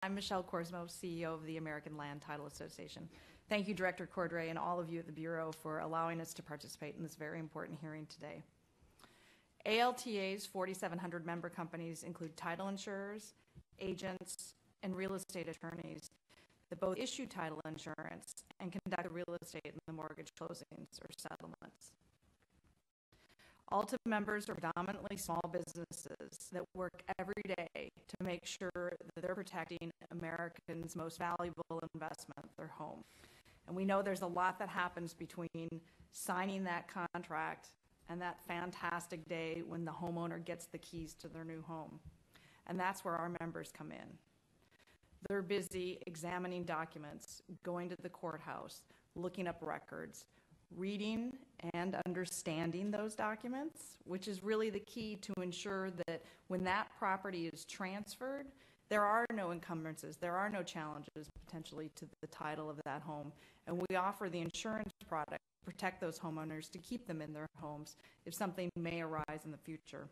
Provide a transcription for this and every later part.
I'm Michelle Korsmo, CEO of the American Land Title Association. Thank you, Director Cordray, and all of you at the Bureau for allowing us to participate in this very important hearing today. ALTA's 4,700 member companies include title insurers, agents, and real estate attorneys that both issue title insurance and conduct the real estate and the mortgage closings or settlements. ALTA members are predominantly small businesses that work every day to make sure that they're protecting Americans' most valuable investment, their home. And we know there's a lot that happens between signing that contract and that fantastic day when the homeowner gets the keys to their new home. And that's where our members come in. They're busy examining documents, going to the courthouse, looking up records, reading and understanding those documents, which is really the key to ensure that when that property is transferred, there are no encumbrances, there are no challenges potentially to the title of that home. And we offer the insurance product to protect those homeowners, to keep them in their homes if something may arise in the future.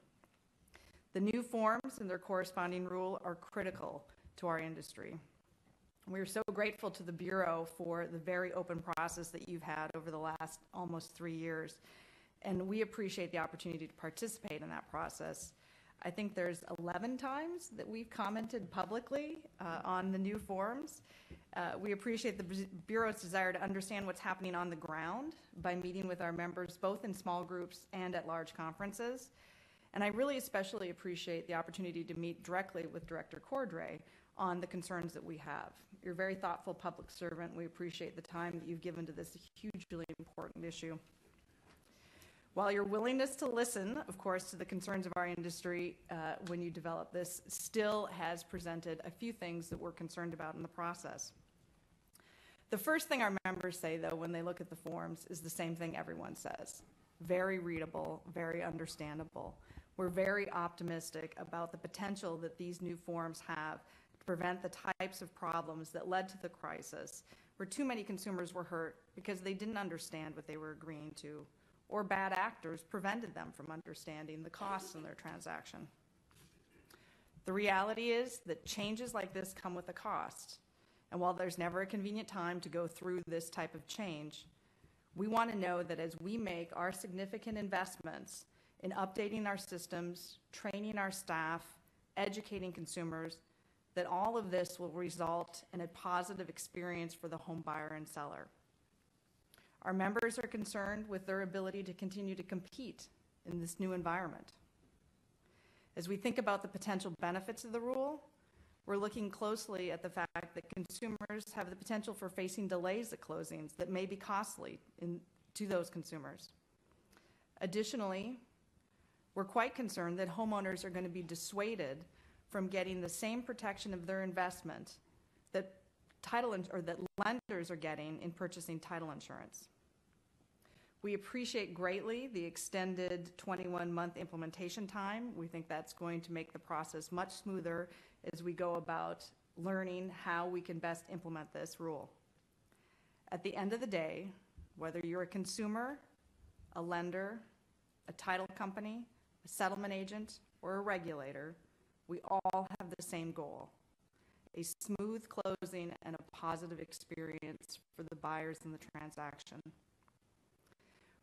The new forms and their corresponding rule are critical to our industry. We are so grateful to the Bureau for the very open process that you've had over the last almost 3 years, and we appreciate the opportunity to participate in that process. I think there's 11 times that we've commented publicly on the new forms. We appreciate the Bureau's desire to understand what's happening on the ground by meeting with our members both in small groups and at large conferences. And I really especially appreciate the opportunity to meet directly with Director Cordray on the concerns that we have. You're a very thoughtful public servant. We appreciate the time that you've given to this hugely important issue. While your willingness to listen, of course, to the concerns of our industry when you develop this still has presented a few things that we're concerned about in the process. The first thing our members say, though, when they look at the forms is the same thing everyone says. Very readable, very understandable. We're very optimistic about the potential that these new forms have to prevent the types of problems that led to the crisis, where too many consumers were hurt because they didn't understand what they were agreeing to, or bad actors prevented them from understanding the costs in their transaction. The reality is that changes like this come with a cost, and while there's never a convenient time to go through this type of change, we want to know that as we make our significant investments in updating our systems, training our staff, educating consumers, that all of this will result in a positive experience for the home buyer and seller. Our members are concerned with their ability to continue to compete in this new environment. As we think about the potential benefits of the rule, we're looking closely at the fact that consumers have the potential for facing delays at closings that may be costly to those consumers. Additionally, we're quite concerned that homeowners are going to be dissuaded from getting the same protection of their investment that that lenders are getting in purchasing title insurance. We appreciate greatly the extended 21-month implementation time. We think that's going to make the process much smoother as we go about learning how we can best implement this rule. At the end of the day, whether you're a consumer, a lender, a title company, a settlement agent, or a regulator, we all have the same goal: a smooth closing and a positive experience for the buyers in the transaction.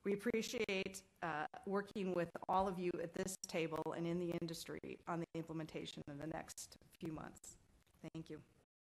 We appreciate working with all of you at this table and in the industry on the implementation in the next few months. Thank you.